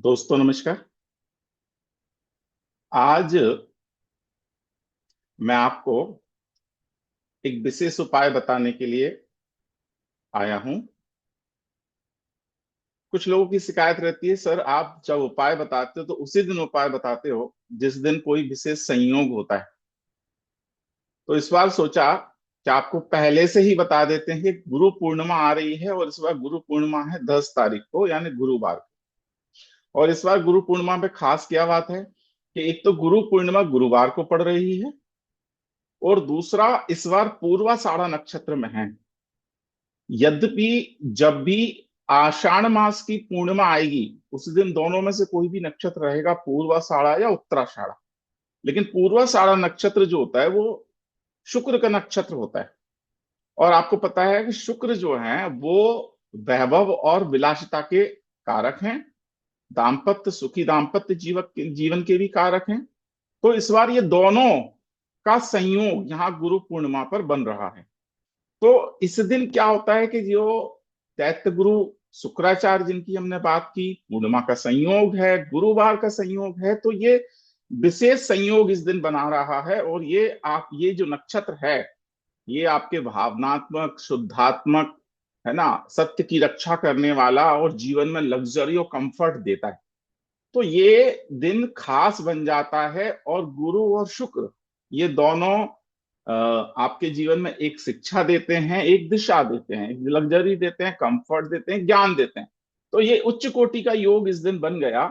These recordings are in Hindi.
दोस्तों नमस्कार। आज मैं आपको एक विशेष उपाय बताने के लिए आया हूं। कुछ लोगों की शिकायत रहती है, सर आप जब उपाय बताते हो तो उसी दिन उपाय बताते हो जिस दिन कोई विशेष संयोग होता है। तो इस बार सोचा कि आपको पहले से ही बता देते हैं कि गुरु पूर्णिमा आ रही है और इस बार गुरु पूर्णिमा है 10 तारीख को, यानी गुरुवार को। और इस बार गुरु पूर्णिमा पे खास क्या बात है कि एक तो गुरु पूर्णिमा गुरुवार को पड़ रही है और दूसरा इस बार पूर्वाषाढ़ा नक्षत्र में है। यद्यपि जब भी आषाढ़ मास की पूर्णिमा आएगी उस दिन दोनों में से कोई भी नक्षत्र रहेगा, पूर्वाषाढ़ा या उत्तराषाढ़ा। लेकिन पूर्वाषाढ़ा नक्षत्र जो होता है वो शुक्र का नक्षत्र होता है। और आपको पता है कि शुक्र जो है वो वैभव और विलासिता के कारक हैं, दाम्पत्य सुखी दाम्पत्य जीवन जीवन के भी कारक हैं। तो इस बार ये दोनों का संयोग यहाँ गुरु पूर्णिमा पर बन रहा है। तो इस दिन क्या होता है कि जो दैत्य गुरु शुक्राचार्य जिनकी हमने बात की, पूर्णिमा का संयोग है, गुरुवार का संयोग है, तो ये विशेष संयोग इस दिन बना रहा है। और ये जो नक्षत्र है ये आपके भावनात्मक शुद्धात्मक है ना, सत्य की रक्षा करने वाला और जीवन में लग्जरी और कंफर्ट देता है। तो ये दिन खास बन जाता है और गुरु और शुक्र ये दोनों आपके जीवन में एक शिक्षा देते हैं, एक दिशा देते हैं, एक लग्जरी देते हैं, कंफर्ट देते हैं, ज्ञान देते हैं। तो ये उच्च कोटि का योग इस दिन बन गया।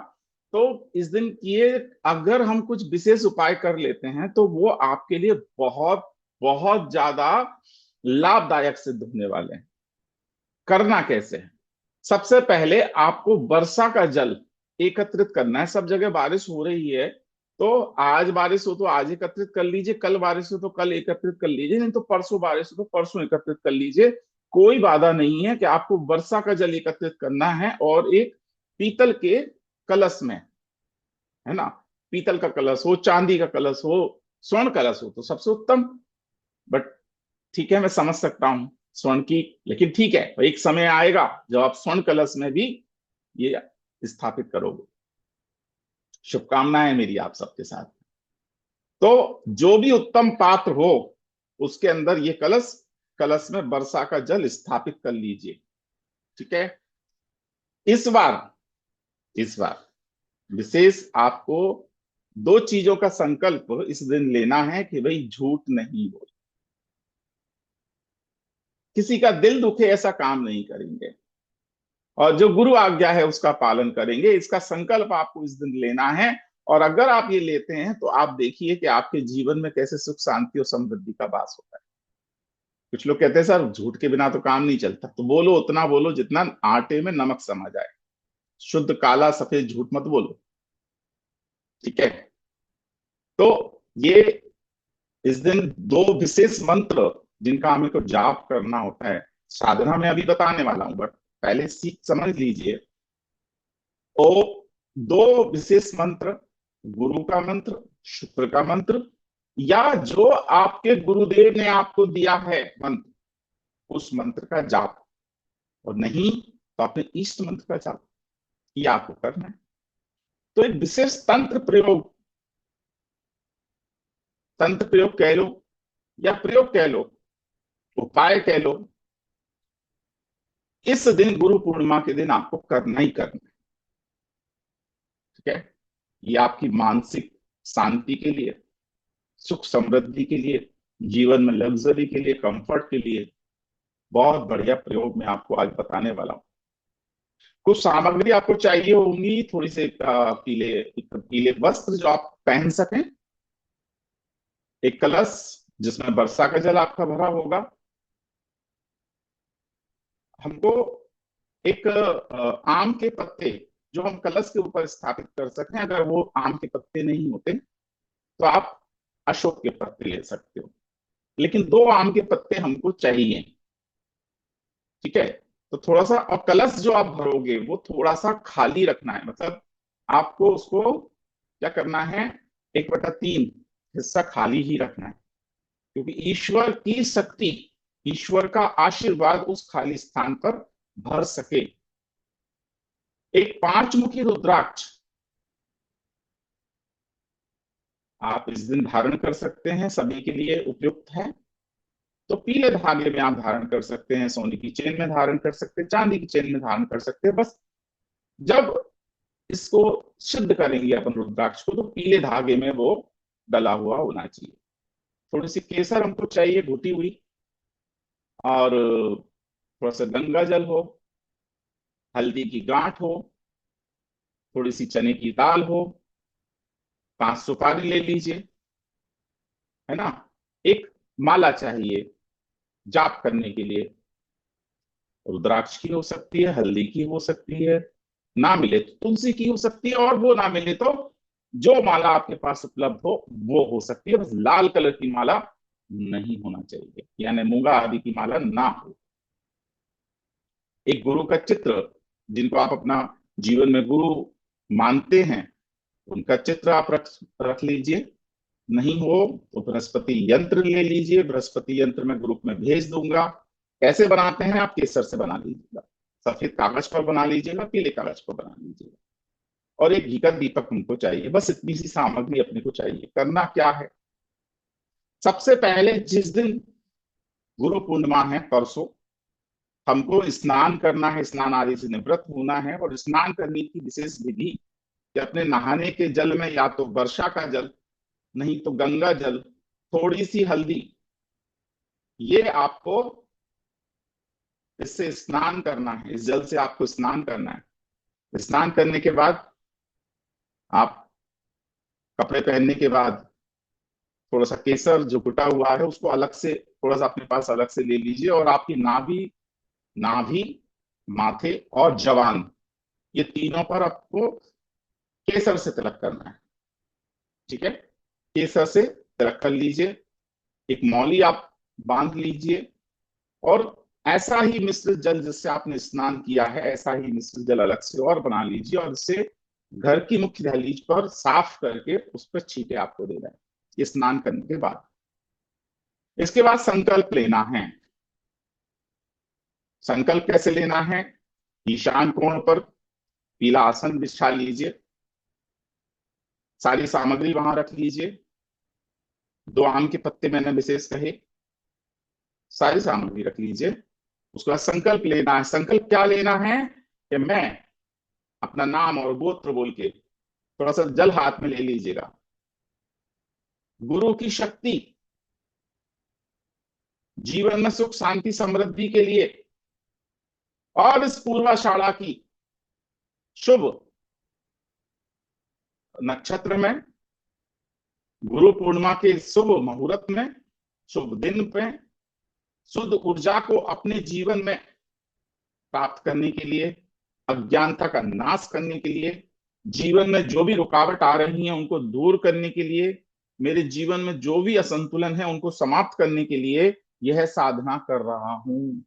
तो इस दिन ये अगर हम कुछ विशेष उपाय कर लेते हैं तो वो आपके लिए बहुत बहुत ज्यादा लाभदायक सिद्ध होने वाले हैं। करना कैसे है? सबसे पहले आपको वर्षा का जल एकत्रित करना है। सब जगह बारिश हो रही है, तो आज बारिश हो तो आज एकत्रित कर लीजिए, कल बारिश हो तो कल एकत्रित कर लीजिए, नहीं तो परसों बारिश हो तो परसों एकत्रित कर लीजिए। कोई बाधा नहीं है कि आपको वर्षा का जल एकत्रित करना है। और एक पीतल के कलश में, है ना, पीतल का कलश हो, चांदी का कलश हो, स्वर्ण कलश हो तो सबसे उत्तम। बट ठीक है, मैं समझ सकता हूं स्वर्ण की, लेकिन ठीक है, एक समय आएगा जब आप स्वर्ण कलश में भी ये स्थापित करोगे। शुभकामनाएं मेरी आप सबके साथ। तो जो भी उत्तम पात्र हो उसके अंदर ये कलश, कलश में वर्षा का जल स्थापित कर लीजिए। ठीक है। इस बार इस बार विशेष आपको दो चीजों का संकल्प इस दिन लेना है कि भाई झूठ नहीं बोल, किसी का दिल दुखे ऐसा काम नहीं करेंगे, और जो गुरु आज्ञा है उसका पालन करेंगे। इसका संकल्प आपको इस दिन लेना है। और अगर आप ये लेते हैं तो आप देखिए कि आपके जीवन में कैसे सुख शांति और समृद्धि का वास होता है। कुछ लोग कहते हैं सर झूठ के बिना तो काम नहीं चलता, तो बोलो उतना बोलो जितना आटे में नमक समा जाए। शुद्ध काला सफेद झूठ मत बोलो। ठीक है। तो ये इस दिन दो विशेष मंत्र जिनका हमें को जाप करना होता है, साधना में अभी बताने वाला हूं, बट पहले सीख समझ लीजिए। तो दो विशेष मंत्र, गुरु का मंत्र, शुक्र का मंत्र, या जो आपके गुरुदेव ने आपको दिया है मंत्र, उस मंत्र का जाप। और नहीं तो अपने इष्ट मंत्र का जाप, ये आपको करना है। तो एक विशेष तंत्र प्रयोग कह लो या प्रयोग कह लो, उपाय कह लो, इस दिन गुरु पूर्णिमा के दिन आपको करना ही करना है। ठीक है। ये आपकी मानसिक शांति के लिए, सुख समृद्धि के लिए, जीवन में लग्जरी के लिए, कंफर्ट के लिए बहुत बढ़िया प्रयोग मैं आपको आज बताने वाला हूँ। कुछ सामग्री आपको चाहिए होंगी, थोड़ी से पीले पीले वस्त्र जो आप पहन सकें, एक कलश जिसमें वर्षा का जल आपका भरा होगा, हमको एक आम के पत्ते जो हम कलश के ऊपर स्थापित कर सकें। अगर वो आम के पत्ते नहीं होते तो आप अशोक के पत्ते ले सकते हो, लेकिन दो आम के पत्ते हमको चाहिए। ठीक है। तो थोड़ा सा, और कलश जो आप भरोगे वो थोड़ा सा खाली रखना है, मतलब आपको उसको क्या करना है, 1/3 हिस्सा खाली ही रखना है, क्योंकि ईश्वर की शक्ति, ईश्वर का आशीर्वाद उस खाली स्थान पर भर सके। एक पांचमुखी रुद्राक्ष आप इस दिन धारण कर सकते हैं, सभी के लिए उपयुक्त है। तो पीले धागे में आप धारण कर सकते हैं, सोने की चेन में धारण कर सकते हैं, चांदी की चेन में धारण कर सकते हैं। बस जब इसको सिद्ध करेंगे अपन रुद्राक्ष को, तो पीले धागे में वो डला हुआ होना चाहिए। थोड़ी सी केसर हमको चाहिए घुटी हुई, और थोड़ा सा गंगा जल हो, हल्दी की गांठ हो, थोड़ी सी चने की दाल हो, 5 सुपारी ले लीजिए, है ना। एक माला चाहिए जाप करने के लिए, रुद्राक्ष की हो सकती है, हल्दी की हो सकती है, ना मिले तो तुलसी की हो सकती है, और वो ना मिले तो जो माला आपके पास उपलब्ध हो वो हो सकती है। बस लाल कलर की माला नहीं होना चाहिए, यानी मूंगा आदि की माला ना हो। एक गुरु का चित्र, जिनको आप अपना जीवन में गुरु मानते हैं, उनका चित्र आप रख रख लीजिए। नहीं हो तो बृहस्पति यंत्र ले लीजिए, बृहस्पति यंत्र मैं ग्रुप में भेज दूंगा। कैसे बनाते हैं, आप केसर से बना लीजिएगा, सफेद कागज पर बना लीजिएगा, पीले कागज पर बना लीजिएगा। और एक घी का दीपक हमको चाहिए। बस इतनी सी सामग्री अपने को चाहिए। करना क्या है, सबसे पहले जिस दिन गुरु पूर्णिमा है परसों, हमको स्नान करना है, स्नान आदि से निवृत्त होना है। और स्नान करने की विशेष विधि कि अपने नहाने के जल में या तो वर्षा का जल, नहीं तो गंगा जल, थोड़ी सी हल्दी, ये आपको इससे स्नान करना है। इस जल से आपको स्नान करना है। स्नान करने के बाद आप कपड़े पहनने के बाद थोड़ा सा केसर जो कुटा हुआ है उसको अलग से, थोड़ा सा अपने पास अलग से ले लीजिए, और आपकी नाभि, नाभि, माथे और जवान, ये तीनों पर आपको केसर से तिलक करना है। ठीक है, केसर से तिलक कर लीजिए। एक मौली आप बांध लीजिए, और ऐसा ही मिश्रित जल जिससे आपने स्नान किया है, ऐसा ही मिश्रित जल अलग से और बना लीजिए, और इसे घर की मुख्य दहलीज पर साफ करके उस पर छींटे आपको देना है, ये स्नान करने के बाद। इसके बाद संकल्प लेना है। संकल्प कैसे लेना है, ईशान कोण पर पीला आसन बिछा लीजिए, सारी सामग्री वहां रख लीजिए। 2 आम के पत्ते मैंने विशेष कहे, सारी सामग्री रख लीजिए। उसके बाद संकल्प लेना है। संकल्प क्या लेना है कि मैं अपना नाम और गोत्र बोल के थोड़ा सा जल हाथ में ले लीजिएगा। गुरु की शक्ति, जीवन में सुख शांति समृद्धि के लिए, और इस पूर्वाषाढ़ा की शुभ नक्षत्र में, गुरु पूर्णिमा के शुभ मुहूर्त में, शुभ दिन पे, शुद्ध ऊर्जा को अपने जीवन में प्राप्त करने के लिए, अज्ञानता का नाश करने के लिए, जीवन में जो भी रुकावट आ रही है उनको दूर करने के लिए, मेरे जीवन में जो भी असंतुलन है उनको समाप्त करने के लिए यह साधना कर रहा हूं।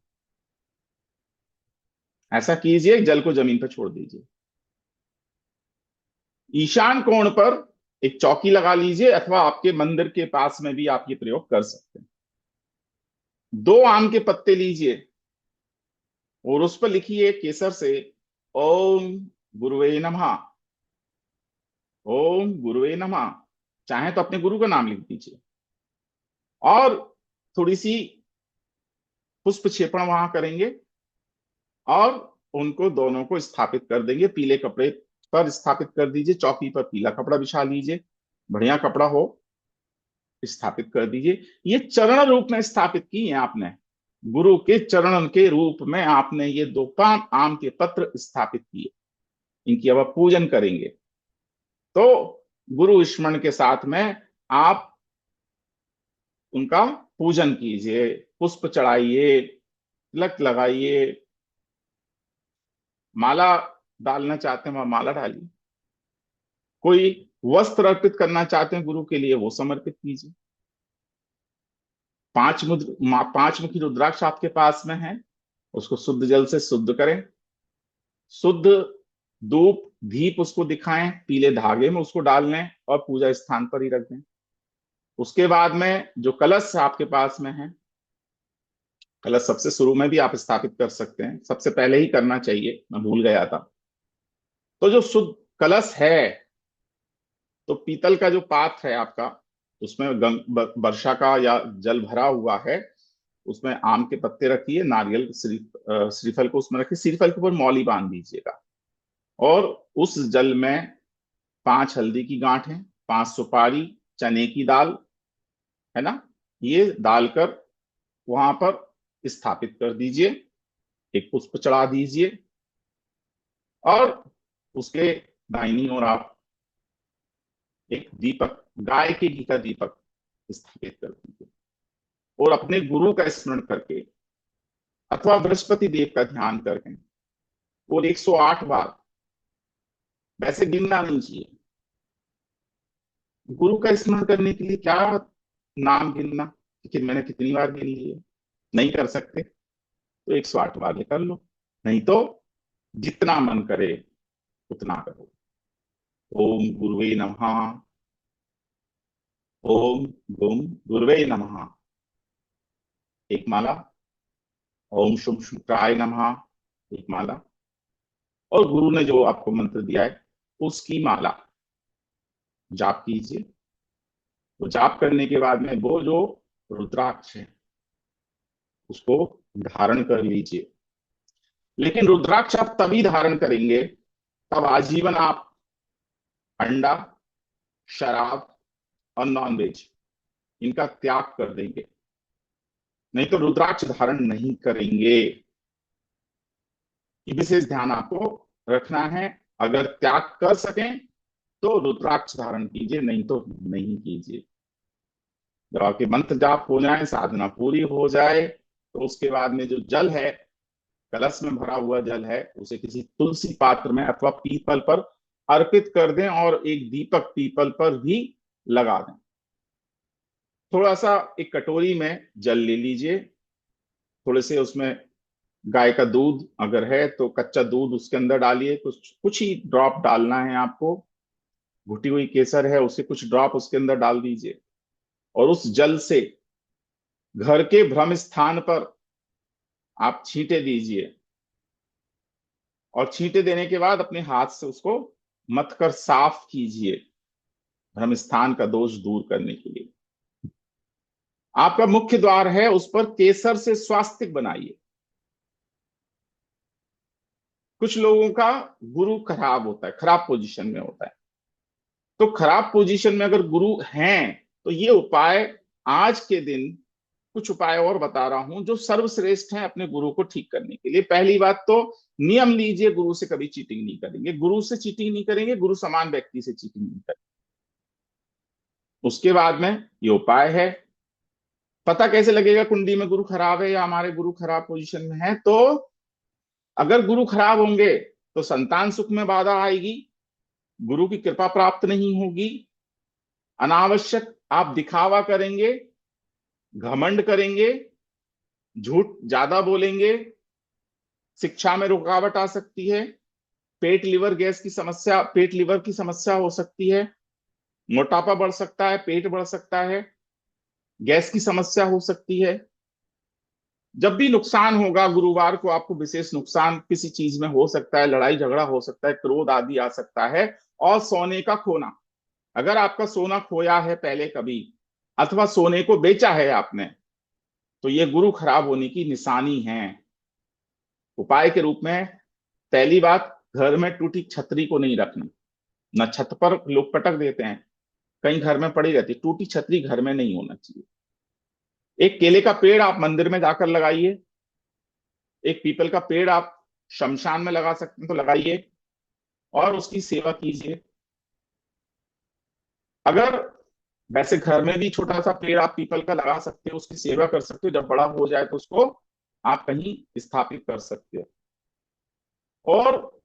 ऐसा कीजिए, जल को जमीन पर छोड़ दीजिए। ईशान कोण पर एक चौकी लगा लीजिए, अथवा आपके मंदिर के पास में भी आप ये प्रयोग कर सकते हैं। 2 आम के पत्ते लीजिए, और उस पर लिखिए केसर से, ओम गुरुवे नमः, ओम गुरुवे नमः। चाहे तो अपने गुरु का नाम लिख दीजिए, और थोड़ी सी पुष्प क्षेपण वहां करेंगे, और उनको दोनों को स्थापित कर देंगे। पीले कपड़े पर स्थापित कर दीजिए, चौकी पर पीला कपड़ा बिछा लीजिए, बढ़िया कपड़ा हो, स्थापित कर दीजिए। ये चरण रूप में स्थापित की है आपने, गुरु के चरण के रूप में आपने ये 2 आम के पत्र स्थापित किए। इनकी अब आप पूजन करेंगे। तो गुरु स्मरण के साथ में आप उनका पूजन कीजिए, पुष्प चढ़ाइए, तिलक लगाइए, माला डालना चाहते हैं वह माला डालिए, कोई वस्त्र अर्पित करना चाहते हैं गुरु के लिए वो समर्पित कीजिए। 5 मुखी रुद्राक्ष आपके पास में है, उसको शुद्ध जल से शुद्ध करें, शुद्ध धूप दीप उसको दिखाएं, पीले धागे में उसको डाल लें, और पूजा स्थान पर ही रख दें। उसके बाद में जो कलश आपके पास में है, कलश सबसे शुरू में भी आप स्थापित कर सकते हैं, सबसे पहले ही करना चाहिए, मैं भूल गया था। तो जो शुद्ध कलश है, तो पीतल का जो पात्र है आपका, उसमें वर्षा का या जल भरा हुआ है, उसमें आम के पत्ते रखिए, नारियल श्रीफल को उसमें रखिए, श्रीफल के ऊपर मौली बांध दीजिएगा। और उस जल में 5 हल्दी की गांठें, 5 सुपारी, चने की दाल, है ना, ये डालकर वहां पर स्थापित कर दीजिए। एक पुष्प चढ़ा दीजिए और उसके दाहिनी ओर आप एक दीपक, गाय के घी का दीपक स्थापित कर दीजिए। और अपने गुरु का स्मरण करके अथवा बृहस्पति देव का ध्यान करके और 108 बार, वैसे गिनना नहीं चाहिए, गुरु का स्मरण करने के लिए क्या नाम गिनना कि मैंने कितनी बार गिन लिए। नहीं कर सकते तो 108 बार कर लो, नहीं तो जितना मन करे उतना करो। ओम गुरुवे नमः। ओम गुम गुरुवे नमः एक माला। ओम शुभ शुक्राय नमः एक माला। और गुरु ने जो आपको मंत्र दिया है उसकी माला जाप कीजिए। तो जाप करने के बाद में वो जो रुद्राक्ष है उसको धारण कर लीजिए। लेकिन रुद्राक्ष आप तभी धारण करेंगे तब आजीवन आप अंडा, शराब और नॉनवेज इनका त्याग कर देंगे, नहीं तो रुद्राक्ष धारण नहीं करेंगे। ये विशेष ध्यान आपको रखना है। अगर त्याग कर सकें तो रुद्राक्ष धारण कीजिए, नहीं तो नहीं कीजिए। जब आपके मंत्र जाप हो जाए, साधना पूरी हो जाए, तो उसके बाद में जो जल है, कलश में भरा हुआ जल है, उसे किसी तुलसी पात्र में अथवा पीपल पर अर्पित कर दें और एक दीपक पीपल पर भी लगा दें। थोड़ा सा एक कटोरी में जल ले लीजिए, थोड़े से उसमें गाय का दूध अगर है तो कच्चा दूध उसके अंदर डालिए, कुछ कुछ ही ड्रॉप डालना है आपको। घुटी हुई केसर है उसे कुछ ड्रॉप उसके अंदर डाल दीजिए और उस जल से घर के भ्रम स्थान पर आप छींटे दीजिए। और छींटे देने के बाद अपने हाथ से उसको मथ कर साफ कीजिए, भ्रम स्थान का दोष दूर करने के लिए। आपका मुख्य द्वार है उस पर केसर से स्वास्तिक बनाइए। कुछ लोगों का गुरु खराब होता है, खराब पोजीशन में होता है, तो खराब पोजीशन में अगर गुरु हैं तो ये उपाय आज के दिन, कुछ उपाय और बता रहा हूं जो सर्वश्रेष्ठ हैं अपने गुरु को ठीक करने के लिए। पहली बात तो नियम लीजिए, गुरु से कभी चीटिंग नहीं करेंगे, गुरु से चीटिंग नहीं करेंगे, गुरु समान व्यक्ति से चीटिंग नहीं करेंगे। उसके बाद में ये उपाय है। पता कैसे लगेगा कुंडली में गुरु खराब है या हमारे गुरु खराब पोजीशन में है? तो अगर गुरु खराब होंगे तो संतान सुख में बाधा आएगी, गुरु की कृपा प्राप्त नहीं होगी, अनावश्यक आप दिखावा करेंगे, घमंड करेंगे, झूठ ज्यादा बोलेंगे, शिक्षा में रुकावट आ सकती है, पेट लीवर गैस की समस्या, पेट लीवर की समस्या हो सकती है, मोटापा बढ़ सकता है, पेट बढ़ सकता है, गैस की समस्या हो सकती है। जब भी नुकसान होगा गुरुवार को, आपको विशेष नुकसान किसी चीज में हो सकता है, लड़ाई झगड़ा हो सकता है, क्रोध आदि आ सकता है। और सोने का खोना, अगर आपका सोना खोया है पहले कभी अथवा सोने को बेचा है आपने, तो ये गुरु खराब होने की निशानी है। उपाय के रूप में पहली बात, घर में टूटी छतरी को नहीं रखना। न छत पर लोग पटक देते हैं, कहीं घर में पड़ी रहती, टूटी छतरी घर में नहीं होना चाहिए। एक केले का पेड़ आप मंदिर में जाकर लगाइए, एक पीपल का पेड़ आप शमशान में लगा सकते हैं तो लगाइए और उसकी सेवा कीजिए। अगर वैसे घर में भी छोटा सा पेड़ आप पीपल का लगा सकते हो, उसकी सेवा कर सकते हो, जब बड़ा हो जाए तो उसको आप कहीं स्थापित कर सकते हो। और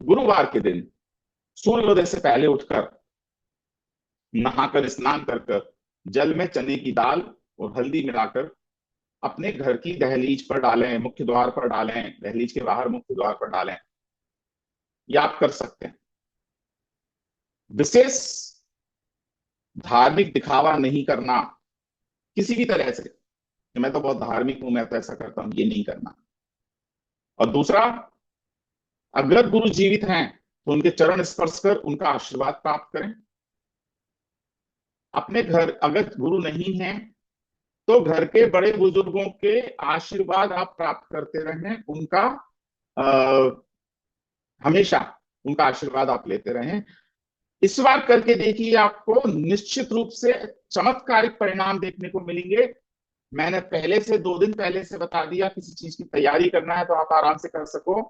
गुरुवार के दिन सूर्योदय से पहले उठकर नहाकर स्नान कर कर जल में चने की दाल और हल्दी मिलाकर अपने घर की दहलीज पर डालें, मुख्य द्वार पर डालें, दहलीज के बाहर मुख्य द्वार पर डालें। ये आप कर सकते हैं। विशेष धार्मिक दिखावा नहीं करना किसी भी तरह से कि मैं तो बहुत धार्मिक हूं, मैं तो ऐसा करता हूं, ये नहीं करना। और दूसरा, अगर गुरु जीवित हैं तो उनके चरण स्पर्श कर उनका आशीर्वाद प्राप्त करें। अपने घर अगर गुरु नहीं है तो घर के बड़े बुजुर्गों के आशीर्वाद आप प्राप्त करते रहें, उनका हमेशा उनका आशीर्वाद आप लेते रहें। इस बार करके देखिए, आपको निश्चित रूप से चमत्कारिक परिणाम देखने को मिलेंगे। मैंने पहले से 2 दिन पहले से बता दिया, किसी चीज की तैयारी करना है तो आप आराम से कर सको।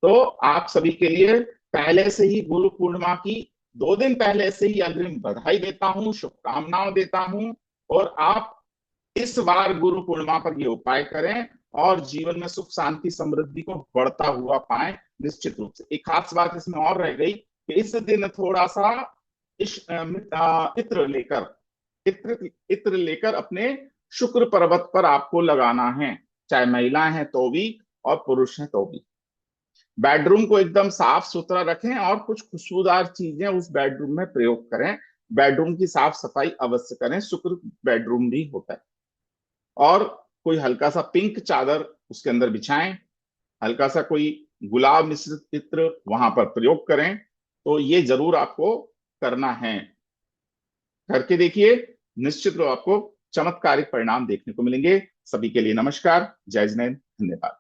तो आप सभी के लिए पहले से ही गुरु पूर्णिमा की 2 दिन पहले से ही अग्रिम बधाई देता हूं, शुभकामनाएं देता हूं। और आप इस बार गुरु पूर्णिमा पर ये उपाय करें और जीवन में सुख शांति समृद्धि को बढ़ता हुआ पाएं। निश्चित रूप से एक खास बात इसमें और रह गई कि इस दिन थोड़ा सा इत्र लेकर इत्र लेकर अपने शुक्र पर्वत पर आपको लगाना है, चाहे महिला है तो भी और पुरुष है तो भी। बेडरूम को एकदम साफ सुथरा रखें और कुछ खुशबूदार चीजें उस बेडरूम में प्रयोग करें। बेडरूम की साफ सफाई अवश्य करें, शुक्र बेडरूम भी होता है। और कोई हल्का सा पिंक चादर उसके अंदर बिछाएं, हल्का सा कोई गुलाब मिश्रित इत्र वहां पर प्रयोग करें। तो ये जरूर आपको करना है, करके देखिए। निश्चित रूप आपको चमत्कारिक परिणाम देखने को मिलेंगे। सभी के लिए नमस्कार, जय जिनेंद्र, धन्यवाद।